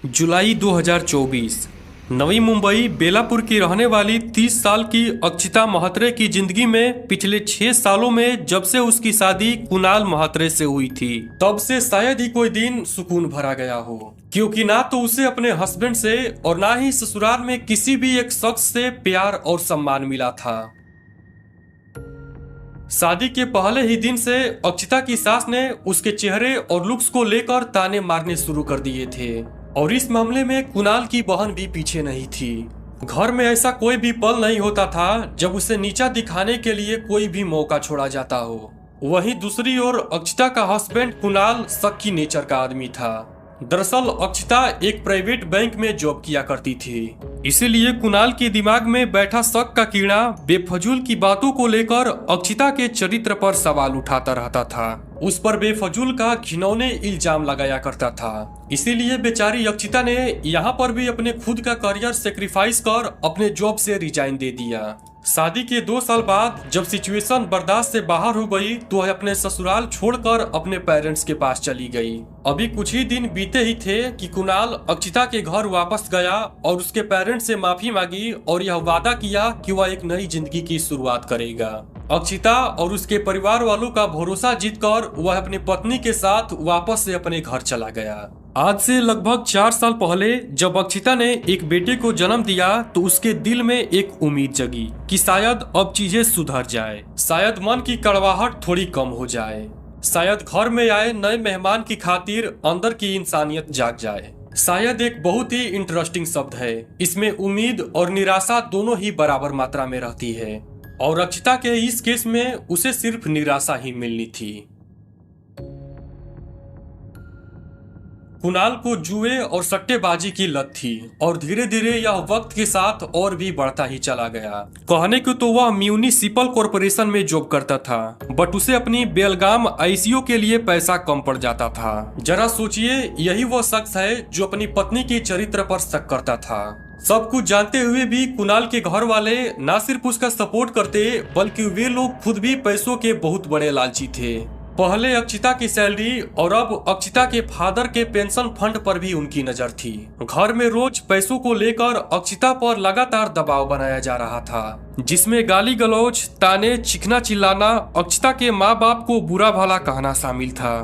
जुलाई 2024। नवी मुंबई बेलापुर की रहने वाली 30 साल की अक्षिता महात्रे की जिंदगी में पिछले 6 सालों में जब से उसकी शादी कुणाल महात्रे से हुई थी, तब से शायद ही कोई दिन सुकून भरा गया हो, क्योंकि ना तो उसे अपने हस्बैंड से और ना ही ससुराल में किसी भी एक शख्स से प्यार और सम्मान मिला था। शादी के पहले ही दिन से अक्षिता की सास ने उसके चेहरे और लुक्स को लेकर ताने मारने शुरू कर दिए थे, और इस मामले में कुणाल की बहन भी पीछे नहीं थी। घर में ऐसा कोई भी पल नहीं होता था जब उसे नीचा दिखाने के लिए कोई भी मौका छोड़ा जाता हो। वहीं दूसरी ओर अक्षिता का हस्बैंड कुणाल शक नेचर का आदमी था। दरअसल अक्षिता एक प्राइवेट बैंक में जॉब किया करती थी, इसीलिए कुणाल के दिमाग में बैठा शक का कीड़ा बेफजूल की बातों को लेकर अक्षिता के चरित्र पर सवाल उठाता रहता था। उस पर बेफजूल का घिनौने इल्जाम लगाया करता था। इसीलिए बेचारी अक्षिता ने यहाँ पर भी अपने खुद का करियर सेक्रीफाइस कर अपने जॉब से रिजाइन दे दिया। शादी के 2 साल बाद जब सिचुएशन बर्दाश्त से बाहर हो गई तो वह अपने ससुराल छोड़कर अपने पेरेंट्स के पास चली गई। अभी कुछ ही दिन बीते ही थे कि कुणाल अक्षिता के घर वापस गया और उसके पेरेंट्स से माफी मांगी और यह वादा किया कि वह एक नई जिंदगी की शुरुआत करेगा। अक्षिता और उसके परिवार वालों का भरोसा जीतकर वह अपनी पत्नी के साथ वापस से अपने घर चला गया। आज से लगभग 4 साल पहले जब अक्षिता ने एक बेटे को जन्म दिया तो उसके दिल में एक उम्मीद जगी कि शायद अब चीजें सुधर जाए, शायद मन की कड़वाहट थोड़ी कम हो जाए, शायद घर में आए नए मेहमान की खातिर अंदर की इंसानियत जाग जाए। शायद एक बहुत ही इंटरेस्टिंग शब्द है, इसमें उम्मीद और निराशा दोनों ही बराबर मात्रा में रहती है, और अक्षिता के इस केस में उसे सिर्फ निराशा ही मिलनी थी। कुणाल को जुए और सट्टेबाजी की लत थी और धीरे धीरे यह वक्त के साथ और भी बढ़ता ही चला गया। कहने को तो वह म्यूनिसिपल कॉरपोरेशन में जॉब करता था, बट उसे अपनी बेलगाम आईसीयू के लिए पैसा कम पड़ जाता था। जरा सोचिए, यही वो शख्स है जो अपनी पत्नी के चरित्र पर शक करता था। सब कुछ जानते हुए भी कुणाल के घर वाले न सिर्फ उसका सपोर्ट करते बल्कि वे लोग खुद भी पैसों के बहुत बड़े लालची थे। पहले अक्षिता की सैलरी और अब अक्षिता के फादर के पेंशन फंड पर भी उनकी नजर थी। घर में रोज पैसों को लेकर अक्षिता पर लगातार दबाव बनाया जा रहा था, जिसमें गाली गलौज, ताने, चिखना चिल्लाना, अक्षिता के माँ बाप को बुरा भला कहना शामिल था।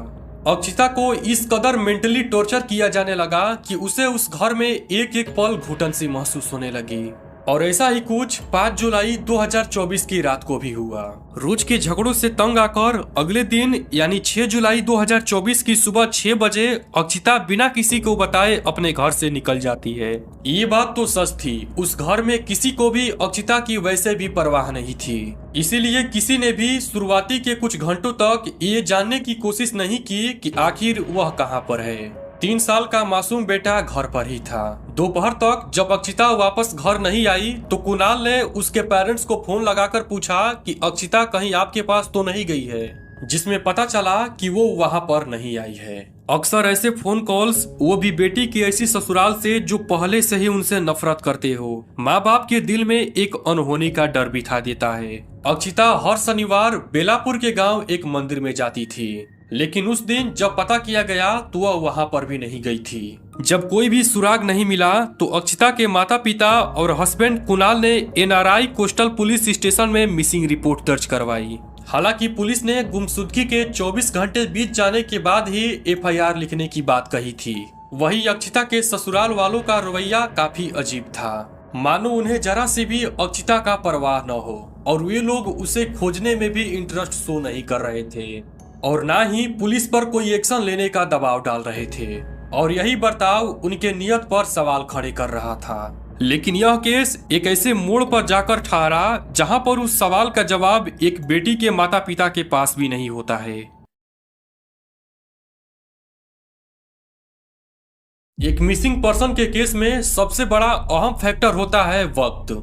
अक्षिता को इस कदर मेंटली टॉर्चर किया जाने लगा कि उसे उस घर में एक एक पल घुटन सी महसूस होने लगी। और ऐसा ही कुछ 5 जुलाई 2024 की रात को भी हुआ। रोज के झगड़ों से तंग आकर अगले दिन यानी 6 जुलाई 2024 की सुबह 6 बजे अक्षिता बिना किसी को बताए अपने घर से निकल जाती है। ये बात तो सच थी, उस घर में किसी को भी अक्षिता की वैसे भी परवाह नहीं थी, इसीलिए किसी ने भी शुरुआती के कुछ घंटों तक ये जानने की कोशिश नहीं की कि आखिर वह कहाँ पर है। 3 साल का मासूम बेटा घर पर ही था। दोपहर तक जब अक्षिता वापस घर नहीं आई तो कुणाल ने उसके पेरेंट्स को फोन लगाकर पूछा कि अक्षिता कहीं आपके पास तो नहीं गई है, जिसमें पता चला कि वो वहां पर नहीं आई है। अक्सर ऐसे फोन कॉल्स, वो भी बेटी की ऐसी ससुराल से जो पहले से ही उनसे नफरत करते हो, माँ बाप के दिल में एक अनहोनी का डर बिठा देता है। अक्षिता हर शनिवार बेलापुर के गाँव एक मंदिर में जाती थी, लेकिन उस दिन जब पता किया गया तो वह वहां पर भी नहीं गई थी। जब कोई भी सुराग नहीं मिला तो अक्षिता के माता पिता और हस्बैंड कुणाल ने एनआरआई कोस्टल पुलिस स्टेशन में मिसिंग रिपोर्ट दर्ज करवाई। हालांकि पुलिस ने गुमशुदगी के 24 घंटे बीत जाने के बाद ही एफआईआर लिखने की बात कही थी। वही अक्षिता के ससुराल वालों का रवैया काफी अजीब था, मानो उन्हें जरा सी भी अक्षिता का परवाह न हो, और वे लोग उसे खोजने में भी इंटरेस्ट शो नहीं कर रहे थे और ना ही पुलिस पर कोई एक्शन लेने का दबाव डाल रहे थे, और यही बर्ताव उनके नियत पर सवाल खड़े कर रहा था। लेकिन यह केस एक ऐसे मोड़ पर जाकर ठहरा जहां पर उस सवाल का जवाब एक बेटी के माता पिता के पास भी नहीं होता है। एक मिसिंग पर्सन के केस में सबसे बड़ा अहम फैक्टर होता है वक्त,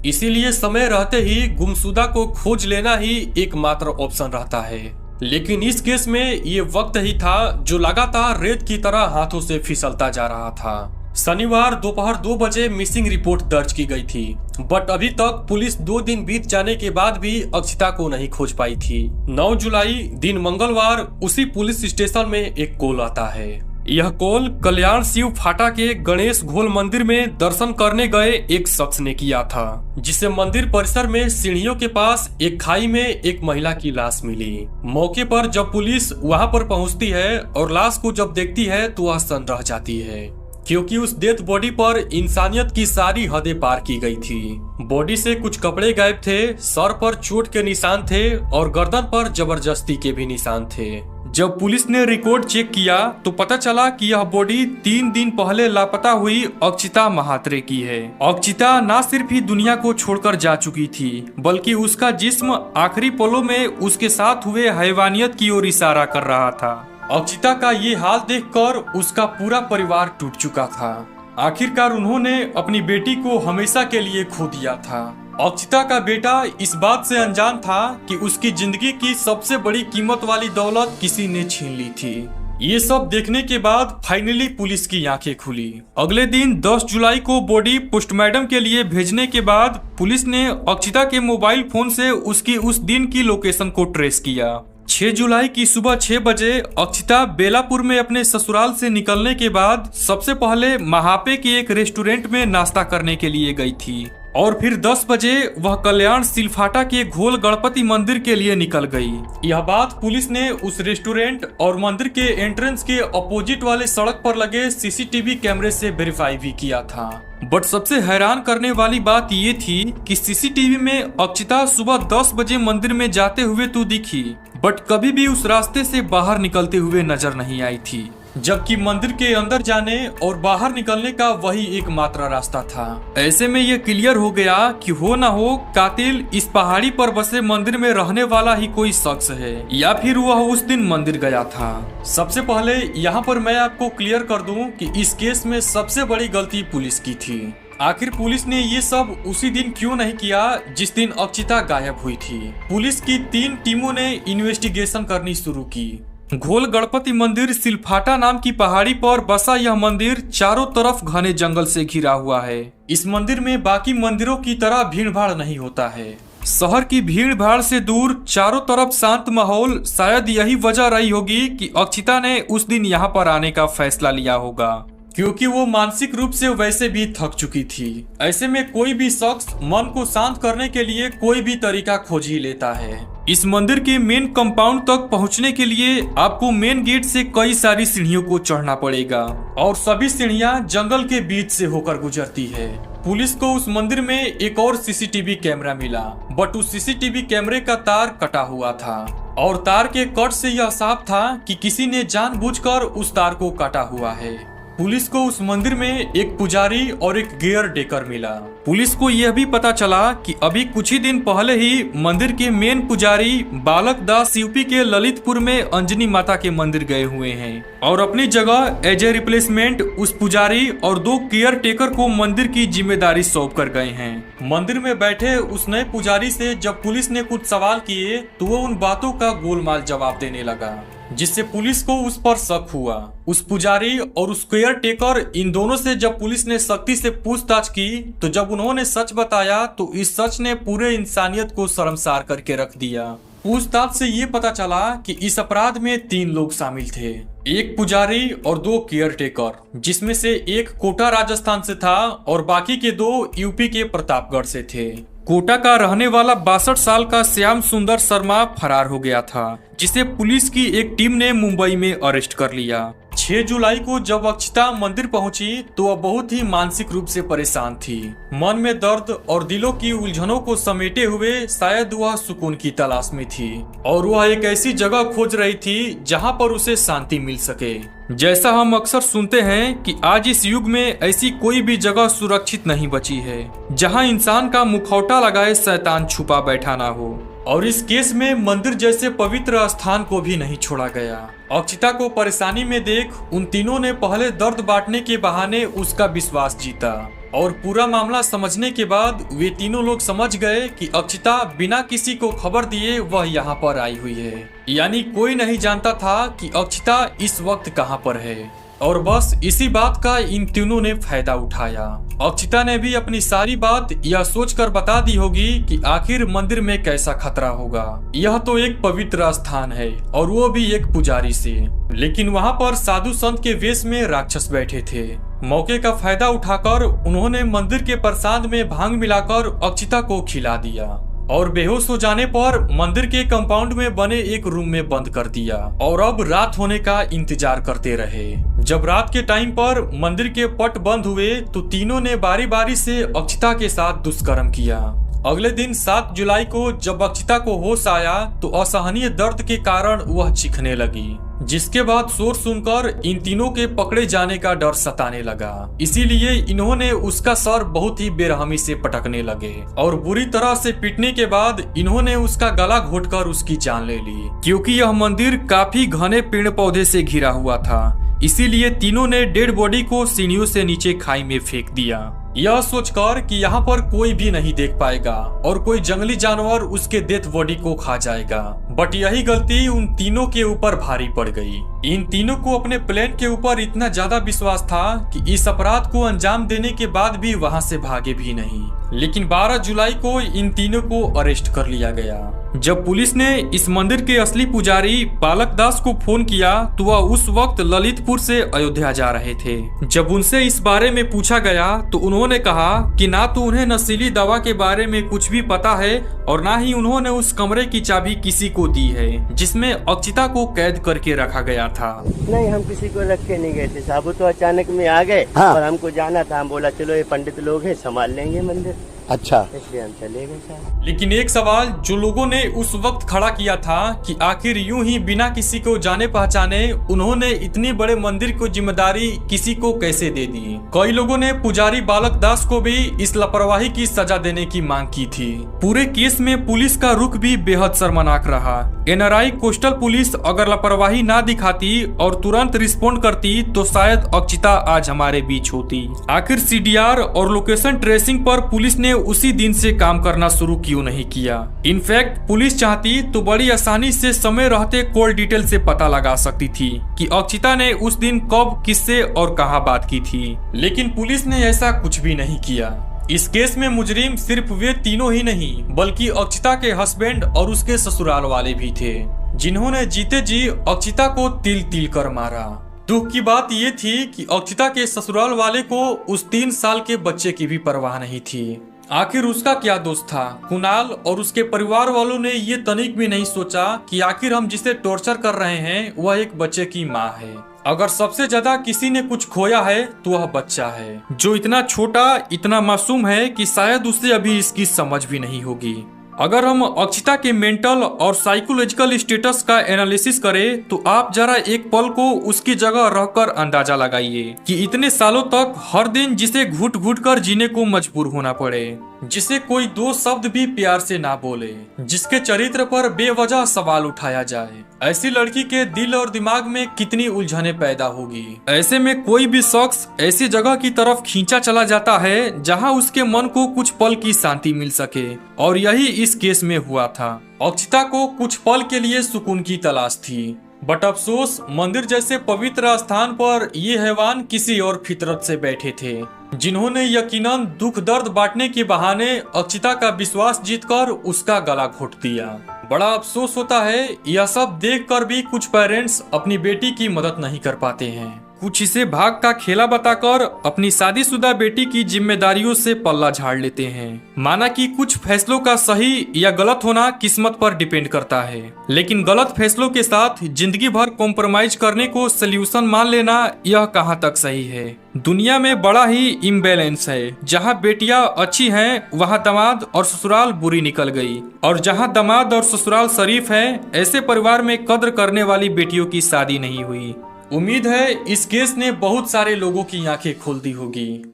इसीलिए समय रहते ही गुमशुदा को खोज लेना ही एकमात्र ऑप्शन रहता है। लेकिन इस केस में ये वक्त ही था जो लगातार रेत की तरह हाथों से फिसलता जा रहा था। शनिवार दोपहर 2 बजे मिसिंग रिपोर्ट दर्ज की गई थी, बट अभी तक पुलिस 2 दिन बीत जाने के बाद भी अक्षिता को नहीं खोज पाई थी। 9 जुलाई दिन मंगलवार उसी पुलिस स्टेशन में एक कॉल आता है। यह कॉल कल्याण शिव फाटा के गणेश घोल मंदिर में दर्शन करने गए एक शख्स ने किया था, जिसे मंदिर परिसर में सीढ़ियों के पास एक खाई में एक महिला की लाश मिली। मौके पर जब पुलिस वहां पर पहुंचती है और लाश को जब देखती है तो वह सन्न रह जाती है, क्योंकि उस डेथ बॉडी पर इंसानियत की सारी हदें पार की गई थी। बॉडी से कुछ कपड़े गायब थे, सर पर चोट के निशान थे और गर्दन पर जबरदस्ती के भी निशान थे। जब पुलिस ने रिकॉर्ड चेक किया तो पता चला कि यह बॉडी 3 दिन पहले लापता हुई अक्षिता महात्रे की है। अक्षिता न सिर्फ ही दुनिया को छोड़कर जा चुकी थी, बल्कि उसका जिस्म आखिरी पलों में उसके साथ हुए हैवानियत की ओर इशारा कर रहा था। अक्षिता का ये हाल देखकर उसका पूरा परिवार टूट चुका था। आखिरकार उन्होंने अपनी बेटी को हमेशा के लिए खो दिया था। अक्षिता का बेटा इस बात से अनजान था कि उसकी जिंदगी की सबसे बड़ी कीमत वाली दौलत किसी ने छीन ली थी। ये सब देखने के बाद फाइनली पुलिस की आंखें खुली। अगले दिन 10 जुलाई को बॉडी पोस्टमार्टम के लिए भेजने के बाद पुलिस ने अक्षिता के मोबाइल फोन से उसकी उस दिन की लोकेशन को ट्रेस किया। 6 जुलाई की सुबह 6 बजे अक्षिता बेलापुर में अपने ससुराल से निकलने के बाद सबसे पहले महापे के एक रेस्टोरेंट में नाश्ता करने के लिए गई थी और फिर 10 बजे वह कल्याण सिलफाटा के घोल गणपति मंदिर के लिए निकल गई। यह बात पुलिस ने उस रेस्टोरेंट और मंदिर के एंट्रेंस के अपोजिट वाले सड़क पर लगे सीसीटीवी कैमरे से वेरीफाई भी किया था। बट सबसे हैरान करने वाली बात ये थी कि सीसीटीवी में अक्षिता सुबह 10 बजे मंदिर में जाते हुए तो दिखी, बट कभी भी उस रास्ते से बाहर निकलते हुए नजर नहीं आई थी, जबकि मंदिर के अंदर जाने और बाहर निकलने का वही एकमात्र रास्ता था। ऐसे में यह क्लियर हो गया कि हो ना हो कातिल इस पहाड़ी पर बसे मंदिर में रहने वाला ही कोई शख्स है, या फिर वह उस दिन मंदिर गया था। सबसे पहले यहाँ पर मैं आपको क्लियर कर दूं कि इस केस में सबसे बड़ी गलती पुलिस की थी। आखिर पुलिस ने ये सब उसी दिन क्यों नहीं किया जिस दिन अक्षिता गायब हुई थी। पुलिस की 3 टीमों ने इन्वेस्टिगेशन करनी शुरू की। घोल गणपति मंदिर सिलफाटा नाम की पहाड़ी पर बसा यह मंदिर चारों तरफ घने जंगल से घिरा हुआ है। इस मंदिर में बाकी मंदिरों की तरह भीड़ भाड़ नहीं होता है। शहर की भीड़ भाड़ से दूर चारों तरफ शांत माहौल, शायद यही वजह रही होगी कि अक्षिता ने उस दिन यहाँ पर आने का फैसला लिया होगा, क्योंकि वो मानसिक रूप से वैसे भी थक चुकी थी। ऐसे में कोई भी शख्स मन को शांत करने के लिए कोई भी तरीका खोज ही लेता है। इस मंदिर के मेन कंपाउंड तक पहुंचने के लिए आपको मेन गेट से कई सारी सीढ़ियों को चढ़ना पड़ेगा और सभी सीढ़ियां जंगल के बीच से होकर गुजरती है। पुलिस को उस मंदिर में एक और सीसीटीवी कैमरा मिला, बट उस सीसीटीवी कैमरे का तार कटा हुआ था और तार के कट से यह साफ था कि किसी ने जानबूझकर उस तार को काटा हुआ है। पुलिस को उस मंदिर में एक पुजारी और एक गियर टेकर मिला। पुलिस को यह भी पता चला कि अभी कुछ ही दिन पहले ही मंदिर के मेन पुजारी बालक दास यूपी के ललितपुर में अंजनी माता के मंदिर गए हुए हैं और अपनी जगह एज ए रिप्लेसमेंट उस पुजारी और 2 केयर टेकर को मंदिर की जिम्मेदारी सौंप कर गए हैं। मंदिर में बैठे उस नए पुजारी से जब पुलिस ने कुछ सवाल किए तो वो उन बातों का गोलमाल जवाब देने लगा, जिससे पुलिस को उस पर शक हुआ। उस पुजारी और उस केयर टेकर, इन दोनों से जब पुलिस ने सख्ती से पूछताछ की तो जब उन्होंने सच बताया तो इस सच ने पूरे इंसानियत को शर्मसार करके रख दिया। पूछताछ से ये पता चला कि इस अपराध में 3 लोग शामिल थे, एक पुजारी और 2 केयर टेकर, जिसमें से एक कोटा राजस्थान से था और बाकी के 2 यूपी के प्रतापगढ़ से थे। कोटा का रहने वाला 62 साल का श्याम सुंदर शर्मा फरार हो गया था, जिसे पुलिस की एक टीम ने मुंबई में अरेस्ट कर लिया। 6 जुलाई को जब अक्षिता मंदिर पहुंची तो वह बहुत ही मानसिक रूप से परेशान थी। मन में दर्द और दिलों की उलझनों को समेटे हुए शायद वह सुकून की तलाश में थी और वह एक ऐसी जगह खोज रही थी जहां पर उसे शांति मिल सके। जैसा हम अक्सर सुनते हैं कि आज इस युग में ऐसी कोई भी जगह सुरक्षित नहीं बची है जहां इंसान का मुखौटा लगाए शैतान छुपा बैठा ना हो, और इस केस में मंदिर जैसे पवित्र स्थान को भी नहीं छोड़ा गया। अक्षिता को परेशानी में देख उन तीनों ने पहले दर्द बांटने के बहाने उसका विश्वास जीता और पूरा मामला समझने के बाद वे तीनों लोग समझ गए कि अक्षिता बिना किसी को खबर दिए वह यहाँ पर आई हुई है। यानी कोई नहीं जानता था कि अक्षिता इस वक्त कहाँ पर है, और बस इसी बात का इन तीनों ने फायदा उठाया। अक्षिता ने भी अपनी सारी बात यह सोचकर बता दी होगी कि आखिर मंदिर में कैसा खतरा होगा। यह तो एक पवित्र स्थान है और वो भी एक पुजारी से, लेकिन वहाँ पर साधु संत के वेश में राक्षस बैठे थे। मौके का फायदा उठाकर उन्होंने मंदिर के प्रसाद में भांग मिलाकर अक्षिता को खिला दिया और बेहोश हो जाने पर मंदिर के कंपाउंड में बने एक रूम में बंद कर दिया और अब रात होने का इंतजार करते रहे। जब रात के टाइम पर मंदिर के पट बंद हुए तो तीनों ने बारी बारी से अक्षिता के साथ दुष्कर्म किया। अगले दिन 7 जुलाई को जब अक्षिता को होश आया तो असहनीय दर्द के कारण वह चीखने लगी, जिसके बाद शोर सुनकर इन तीनों के पकड़े जाने का डर सताने लगा। इसीलिए इन्होंने उसका सर बहुत ही बेरहमी से पटकने लगे और बुरी तरह से पीटने के बाद इन्होंने उसका गला घोटकर उसकी जान ले ली। क्योंकि यह मंदिर काफी घने पेड़ पौधे से घिरा हुआ था, इसीलिए तीनों ने डेड बॉडी को सीढ़ियों से नीचे खाई में फेंक दिया, यह सोचकर कि यहाँ पर कोई भी नहीं देख पाएगा और कोई जंगली जानवर उसके डेथ बॉडी को खा जाएगा। बट यही गलती उन तीनों के ऊपर भारी पड़ गई। इन तीनों को अपने प्लान के ऊपर इतना ज्यादा विश्वास था कि इस अपराध को अंजाम देने के बाद भी वहां से भागे भी नहीं। लेकिन 12 जुलाई को इन तीनों को अरेस्ट कर लिया गया। जब पुलिस ने इस मंदिर के असली पुजारी बालक दास को फोन किया तो वह उस वक्त ललितपुर से अयोध्या जा रहे थे। जब उनसे इस बारे में पूछा गया तो उन्होंने कहा कि ना तो उन्हें नशीली दवा के बारे में कुछ भी पता है और ना ही उन्होंने उस कमरे की चाबी किसी को दी है जिसमें अक्षिता को कैद करके रखा गया था। नहीं, हम किसी को रख के नहीं गए थे साहब, तो अचानक में आ गए। हाँ। और हमको जाना था, हम बोला चलो ये पंडित लोग हैं संभाल लेंगे मंदिर। अच्छा, इसलिए हम चले गए साहब। लेकिन एक सवाल जो लोगों ने उस वक्त खड़ा किया था कि आखिर यूं ही बिना किसी को जाने पहचाने उन्होंने इतनी बड़े मंदिर को जिम्मेदारी किसी को कैसे दे दी। कई लोगों ने पुजारी बालक दास को भी इस लापरवाही की सजा देने की मांग की थी। पूरे केस में पुलिस का रुख भी बेहद शर्मनाक रहा। NRI कोस्टल पुलिस अगर लापरवाही ना दिखाती और तुरंत रिस्पॉन्ड करती तो शायद अक्षिता आज हमारे बीच होती। आखिर CDR और लोकेशन ट्रेसिंग पर पुलिस ने उसी दिन से काम करना शुरू क्यों नहीं किया। इनफैक्ट पुलिस चाहती तो बड़ी आसानी से समय रहते कॉल डिटेल से पता लगा सकती थी कि अक्षिता ने उस दिन कब, किससे और कहां बात की थी। लेकिन पुलिस ने ऐसा कुछ भी नहीं किया। इस केस में मुजरिम सिर्फ वे तीनों ही नहीं बल्कि अक्षिता के हस्बैंड और उसके ससुराल वाले भी थे, जिन्होंने जीते जी अक्षिता को तिल तिल कर मारा। दुख की बात ये थी कि अक्षिता के ससुराल वाले को उस 3 साल के बच्चे की भी परवाह नहीं थी। आखिर उसका क्या दोष था। कुणाल और उसके परिवार वालों ने ये तनिक भी नहीं सोचा कि आखिर हम जिसे टॉर्चर कर रहे हैं वह एक बच्चे की माँ है। अगर सबसे ज्यादा किसी ने कुछ खोया है तो वह बच्चा है, जो इतना छोटा, इतना मासूम है कि शायद उसे अभी इसकी समझ भी नहीं होगी। अगर हम अक्षिता के मेंटल और साइकोलॉजिकल स्टेटस का एनालिसिस करें तो आप जरा एक पल को उसकी जगह रहकर अंदाजा लगाइए कि इतने सालों तक हर दिन जिसे घुट घुट कर जीने को मजबूर होना पड़े, जिसे कोई 2 शब्द भी प्यार से ना बोले, जिसके चरित्र पर बेवजह सवाल उठाया जाए, ऐसी लड़की के दिल और दिमाग में कितनी उलझने पैदा होगी। ऐसे में कोई भी शख्स ऐसी जगह की तरफ खींचा चला जाता है जहां उसके मन को कुछ पल की शांति मिल सके, और यही इस केस में हुआ था। अक्षिता को कुछ पल के लिए सुकून की तलाश थी, बट अफसोस मंदिर जैसे पवित्र स्थान पर ये हैवान किसी और फितरत से बैठे थे, जिन्होंने यकीनन दुख दर्द बांटने के बहाने अक्षिता का विश्वास जीतकर उसका गला घोट दिया। बड़ा अफसोस होता है यह सब देखकर भी कुछ पेरेंट्स अपनी बेटी की मदद नहीं कर पाते हैं। कुछ इसे भाग का खेला बताकर अपनी शादीशुदा बेटी की जिम्मेदारियों से पल्ला झाड़ लेते हैं। माना कि कुछ फैसलों का सही या गलत होना किस्मत पर डिपेंड करता है, लेकिन गलत फैसलों के साथ जिंदगी भर कॉम्प्रोमाइज करने को सोल्यूशन मान लेना यह कहाँ तक सही है। दुनिया में बड़ा ही इम्बैलेंस है। जहाँ बेटियां अच्छी हैं वहाँ दामाद और ससुराल बुरी निकल गई, और जहाँ दामाद और ससुराल शरीफ है ऐसे परिवार में कद्र करने वाली बेटियों की शादी नहीं हुई। उम्मीद है इस केस ने बहुत सारे लोगों की आंखें खोल दी होगी।